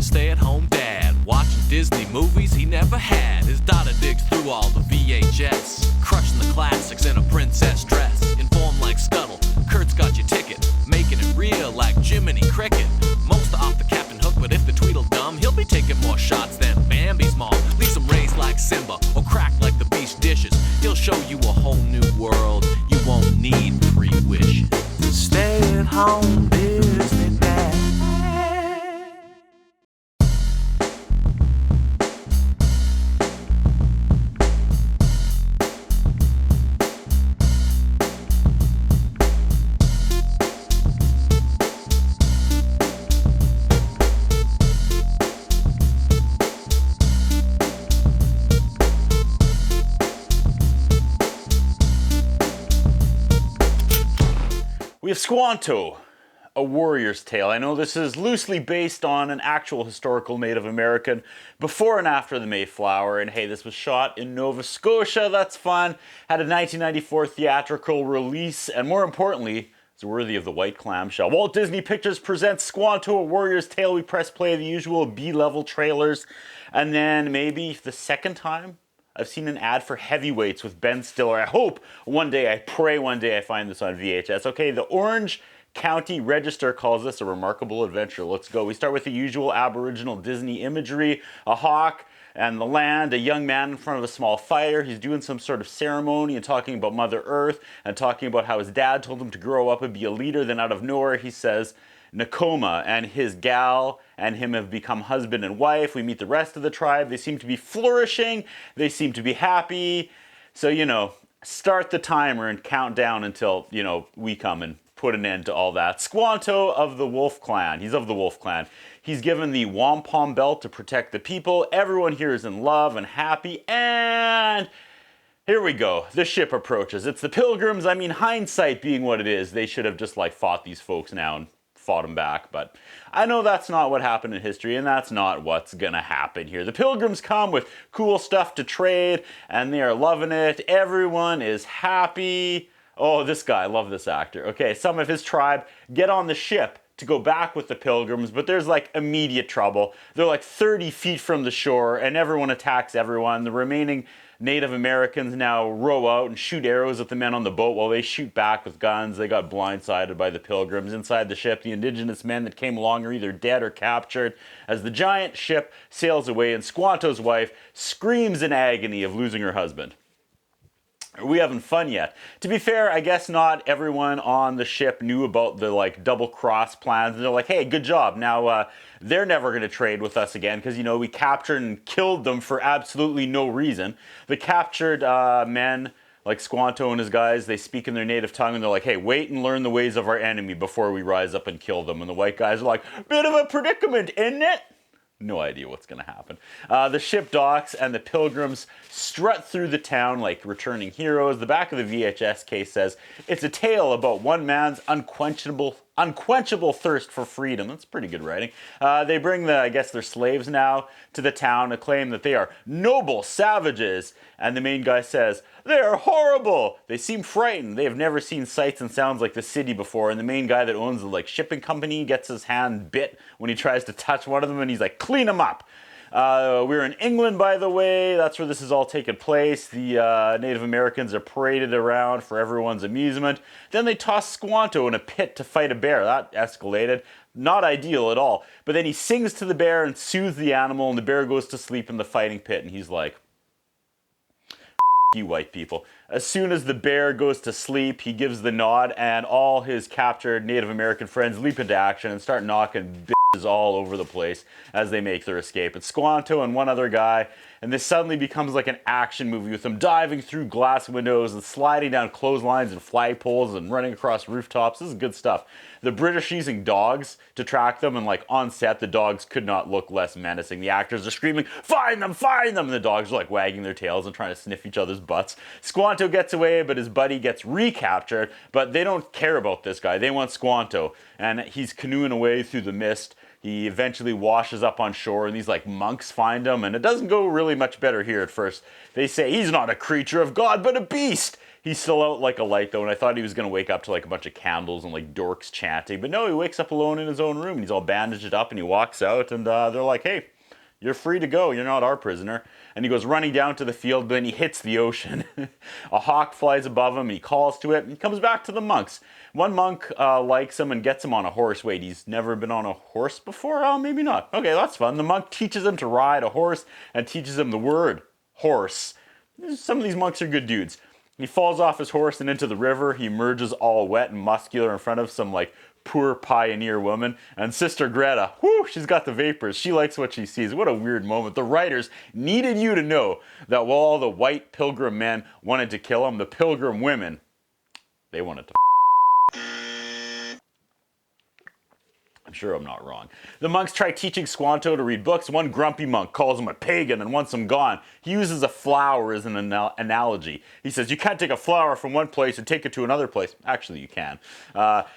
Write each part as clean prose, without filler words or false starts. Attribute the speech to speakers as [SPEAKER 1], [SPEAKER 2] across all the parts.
[SPEAKER 1] a stay-at-home dad, watching Disney movies he never had. His daughter digs through all the VHS, crushing the classics in a princess dress. Informed like Scuttle, Kurt's got your ticket, making it real like Jiminy Cricket. Most are off the Captain Hook, but if the Tweedledum, he'll be taking more shots than Bambi's mom. Leaves him raised like Simba, or cracked like the beach dishes. He'll show you a whole new world, you won't need 3 wishes. Stay at home, Disney Dad.
[SPEAKER 2] We have Squanto, a warrior's tale. I know this is loosely based on an actual historical Native American before and after the Mayflower, and hey, this was shot in Nova Scotia, that's fun. Had a 1994 theatrical release, and more importantly, it's worthy of the white clamshell. Walt Disney Pictures presents Squanto, a warrior's tale. We press play the usual B-level trailers, and then maybe the second time I've seen an ad for Heavyweights with Ben Stiller. I hope one day, I pray one day I find this on VHS. Okay, the Orange County Register calls this a remarkable adventure. Let's go. We start with the usual Aboriginal Disney imagery. A hawk and the land, a young man in front of a small fire. He's doing some sort of ceremony and talking about Mother Earth and talking about how his dad told him to grow up and be a leader. Then out of nowhere he says, Nakoma and his gal and him have become husband and wife. We meet the rest of the tribe. They seem to be flourishing. They seem to be happy. So, you know, start the timer and count down until, you know, we come and put an end to all that. Squanto of the Wolf Clan. He's of the Wolf Clan. He's given the wampum belt to protect the people. Everyone here is in love and happy. And here we go. The ship approaches. It's the Pilgrims. I mean, hindsight being what it is, they should have just like fought these folks now and fought him back, but I know that's not what happened in history, and that's not what's gonna happen here. The Pilgrims come with cool stuff to trade, and they are loving it. Everyone is happy. Oh, this guy, I love this actor. Okay, some of his tribe get on the ship to go back with the Pilgrims, but there's like immediate trouble. They're like 30 feet from the shore, and everyone attacks everyone. The remaining Native Americans now row out and shoot arrows at the men on the boat while they shoot back with guns. They got blindsided by the Pilgrims. Inside the ship, the indigenous men that came along are either dead or captured as the giant ship sails away and Squanto's wife screams in agony of losing her husband. Are we having fun yet? To be fair, I guess not everyone on the ship knew about the like double cross plans. And they're like, hey, good job. Now they're never going to trade with us again because, you know, we captured and killed them for absolutely no reason. The captured men, like Squanto and his guys, they speak in their native tongue and they're like, hey, wait and learn the ways of our enemy before we rise up and kill them. And the white guys are like, bit of a predicament, isn't it? No idea what's going to happen. The ship docks and the Pilgrims strut through the town like returning heroes. The back of the VHS case says, it's a tale about one man's unquenchable thirst for freedom. That's pretty good writing. They bring I guess their slaves now to the town to claim that they are noble savages. And the main guy says, they are horrible. They seem frightened. They have never seen sights and sounds like the city before. And the main guy that owns the like shipping company gets his hand bit when he tries to touch one of them and he's like, clean them up. We're in England, by the way. That's where this is all taking place. The Native Americans are paraded around for everyone's amusement. Then they toss Squanto in a pit to fight a bear. That escalated. Not ideal at all. But then he sings to the bear and soothes the animal, and the bear goes to sleep in the fighting pit. And he's like, you white people. As soon as the bear goes to sleep, he gives the nod, and all his captured Native American friends leap into action and start knocking bitches all over the place as they make their escape. It's Squanto and one other guy, and this suddenly becomes like an action movie with them diving through glass windows and sliding down clotheslines and flagpoles and running across rooftops. This is good stuff. The British using dogs to track them, and like on set, the dogs could not look less menacing. The actors are screaming, find them, find them! And the dogs are like wagging their tails and trying to sniff each other's butts. Squanto gets away, but his buddy gets recaptured, but they don't care about this guy. They want Squanto, and he's canoeing away through the mist, He eventually washes up on shore, and these like monks find him, and it doesn't go really much better here at first. They say he's not a creature of God, but a beast. He's still out like a light, though, and I thought he was going to wake up to like a bunch of candles and like dorks chanting. But no, he wakes up alone in his own room, and he's all bandaged up, and he walks out, and they're like, hey, you're free to go. You're not our prisoner. And he goes running down to the field, but then he hits the ocean. A hawk flies above him, and he calls to it, and he comes back to the monks. One monk likes him and gets him on a horse. Wait, he's never been on a horse before? Oh, maybe not. Okay, that's fun. The monk teaches him to ride a horse and teaches him the word horse. Some of these monks are good dudes. He falls off his horse and into the river. He emerges all wet and muscular in front of some like poor pioneer woman. And Sister Greta, whoo, she's got the vapors. She likes what she sees. What a weird moment. The writers needed you to know that while all the white pilgrim men wanted to kill him, the pilgrim women, they wanted to. I'm sure I'm not wrong. The monks try teaching Squanto to read books. One grumpy monk calls him a pagan and wants him gone. He uses a flower as an analogy. He says, you can't take a flower from one place and take it to another place. Actually, you can.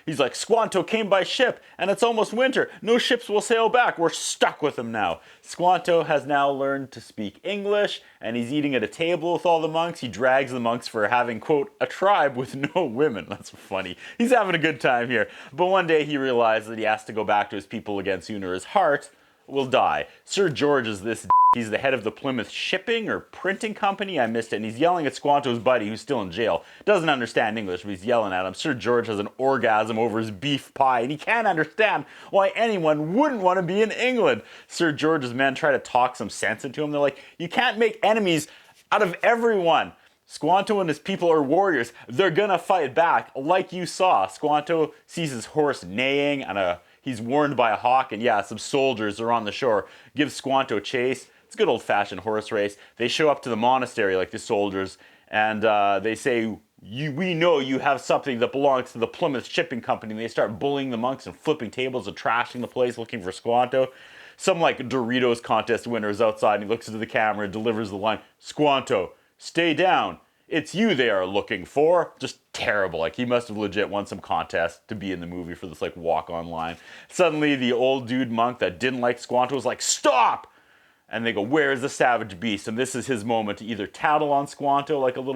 [SPEAKER 2] He's like, Squanto came by ship, and it's almost winter. No ships will sail back. We're stuck with him now. Squanto has now learned to speak English, and he's eating at a table with all the monks. He drags the monks for having, quote, a tribe with no women. That's funny. He's having a good time here. But one day he realizes that he has to go back to his people again soon or his heart will die. Sir George is this. He's the head of the Plymouth Shipping or Printing Company. I missed it. And he's yelling at Squanto's buddy who's still in jail. Doesn't understand English, but he's yelling at him. Sir George has an orgasm over his beef pie, and he can't understand why anyone wouldn't want to be in England. Sir George's men try to talk some sense into him. They're like, you can't make enemies out of everyone. Squanto and his people are warriors. They're gonna fight back, like you saw. Squanto sees his horse neighing, and he's warned by a hawk, and yeah, some soldiers are on the shore. Give Squanto chase. It's a good old-fashioned horse race. They show up to the monastery like the soldiers, and they say, we know you have something that belongs to the Plymouth Shipping Company. And they start bullying the monks and flipping tables and trashing the place looking for Squanto. Some like Doritos contest winner is outside, and he looks into the camera and delivers the line, Squanto, stay down. It's you they are looking for. Just terrible. Like, he must have legit won some contest to be in the movie for this, like, walk-on line. Suddenly, the old dude monk that didn't like Squanto was like, stop! And they go, where is the savage beast? And this is his moment to either tattle on Squanto like a little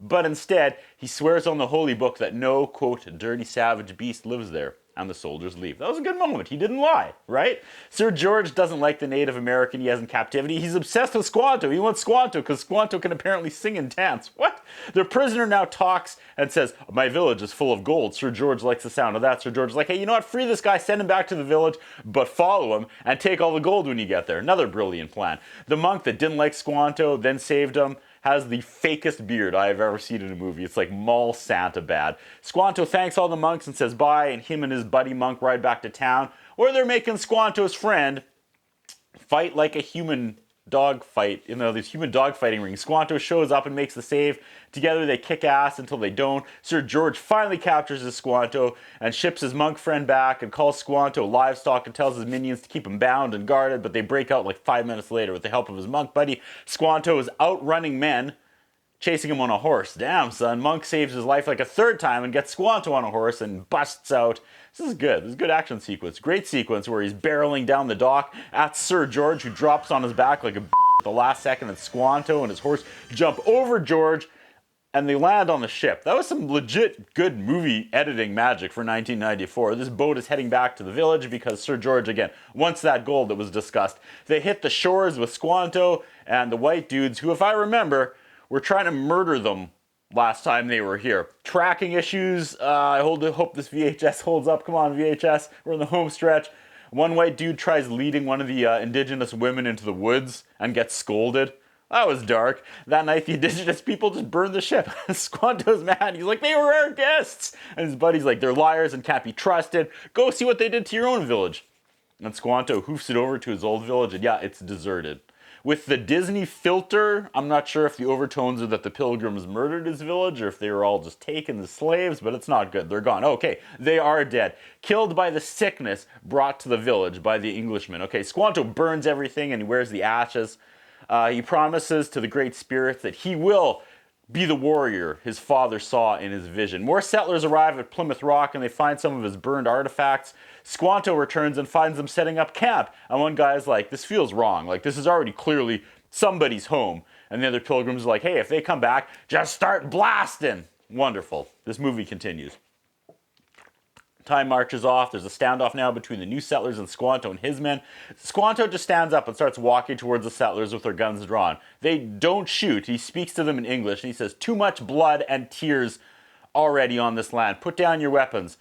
[SPEAKER 2] but instead, he swears on the holy book that no, quote, dirty savage beast lives there. And the soldiers leave. That was a good moment. He didn't lie, right? Sir George doesn't like the Native American he has in captivity. He's obsessed with Squanto. He wants Squanto because Squanto can apparently sing and dance. What? The prisoner now talks and says, my village is full of gold. Sir George likes the sound of that. Sir George is like, hey, you know what? Free this guy, send him back to the village, but follow him and take all the gold when you get there. Another brilliant plan. The monk that didn't like Squanto, then saved him, has the fakest beard I have ever seen in a movie. It's like mall Santa bad. Squanto thanks all the monks and says bye, and him and his buddy monk ride back to town, where they're making Squanto's friend fight like a human dog fight. You know, these human dog fighting rings. Squanto shows up and makes the save. Together they kick ass until they don't. Sir George finally captures his Squanto and ships his monk friend back and calls Squanto livestock and tells his minions to keep him bound and guarded, but they break out like 5 minutes later with the help of his monk buddy. Squanto is outrunning men, chasing him on a horse. Damn, son. Monk saves his life like a third time and gets Squanto on a horse and busts out. This is good. This is a good action sequence. Great sequence where he's barreling down the dock at Sir George, who drops on his back like a at the last second, and Squanto and his horse jump over George, and they land on the ship. That was some legit good movie editing magic for 1994. This boat is heading back to the village because Sir George, again, wants that gold that was discussed. They hit the shores with Squanto and the white dudes, who, if I remember, were trying to murder them last time they were here. Tracking issues. I hope this VHS holds up. Come on, VHS. We're in the home stretch. One white dude tries leading one of the indigenous women into the woods and gets scolded. That was dark. That night, the indigenous people just burned the ship. Squanto's mad. He's like, they were our guests. And his buddy's like, they're liars and can't be trusted. Go see what they did to your own village. And Squanto hoofs it over to his old village, and yeah, it's deserted. With the Disney filter, I'm not sure if the overtones are that the Pilgrims murdered his village or if they were all just taken as slaves, but it's not good. They're gone. Okay, they are dead. Killed by the sickness brought to the village by the Englishmen. Okay, Squanto burns everything and he wears the ashes. He promises to the Great Spirit that he will be the warrior his father saw in his vision. More settlers arrive at Plymouth Rock and they find some of his burned artifacts. Squanto returns and finds them setting up camp. And one guy's like, this feels wrong. Like, this is already clearly somebody's home. And the other pilgrims are like, hey, if they come back, just start blasting. Wonderful. This movie continues. Time marches off. There's a standoff now between the new settlers and Squanto and his men. Squanto just stands up and starts walking towards the settlers with their guns drawn. They don't shoot. He speaks to them in English and he says, too much blood and tears already on this land. Put down your weapons.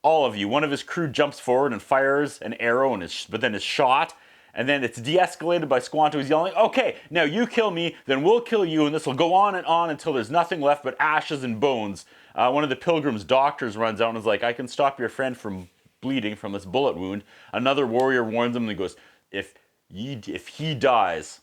[SPEAKER 2] All of you. One of his crew jumps forward and fires an arrow but then is shot. And then it's de-escalated by Squanto. He's yelling, okay, now you kill me, then we'll kill you, and this will go on until there's nothing left but ashes and bones. One of the pilgrims' doctors runs out and is like, I can stop your friend from bleeding from this bullet wound. Another warrior warns him and he goes, if he dies,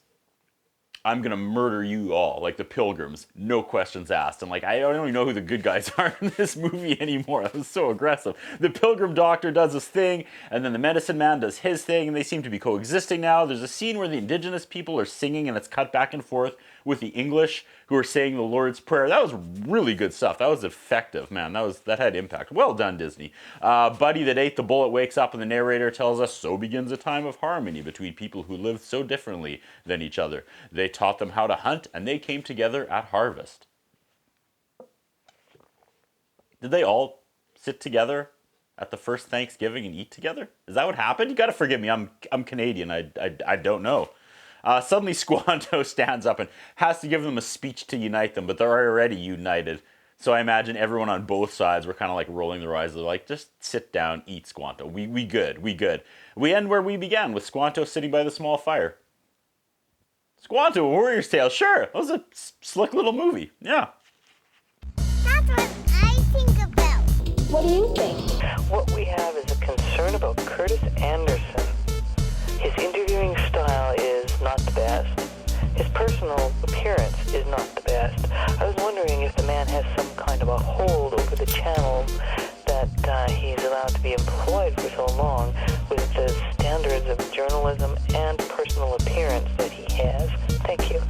[SPEAKER 2] I'm gonna murder you all, like the pilgrims, no questions asked. And like, I don't even know who the good guys are in this movie anymore. That was so aggressive. The pilgrim doctor does his thing, and then the medicine man does his thing, and they seem to be coexisting now. There's a scene where the indigenous people are singing, and it's cut back and forth with the English who are saying the Lord's Prayer. That was really good stuff. That was effective, man. That had impact. Well done, Disney. Buddy that ate the bullet wakes up, and the narrator tells us, so begins a time of harmony between people who lived so differently than each other. They taught them how to hunt, and they came together at harvest. Did they all sit together at the first Thanksgiving and eat together? Is that what happened? You gotta forgive me. I'm Canadian. I don't know. Suddenly Squanto stands up and has to give them a speech to unite them, but they're already united. So I imagine everyone on both sides were kind of like rolling their eyes. They're like, just sit down, eat, Squanto. We good. We end where we began, with Squanto sitting by the small fire. Squanto, A Warrior's Tale. Sure, that was a slick little movie. Yeah.
[SPEAKER 3] That's what I think about.
[SPEAKER 4] What do you think?
[SPEAKER 5] What we have is a concern about Curtis Anderson. His interviewing style is not the best. His personal appearance is not the best. I was wondering if the man has some kind of a hold over the channel that he's allowed to be employed for so long with the standards of journalism and personal appearance that he has. Thank you.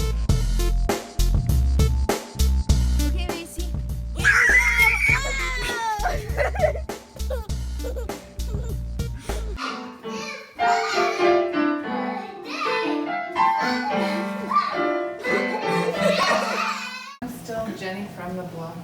[SPEAKER 3] Okay, Macy.
[SPEAKER 6] I'm still Jenny from the block.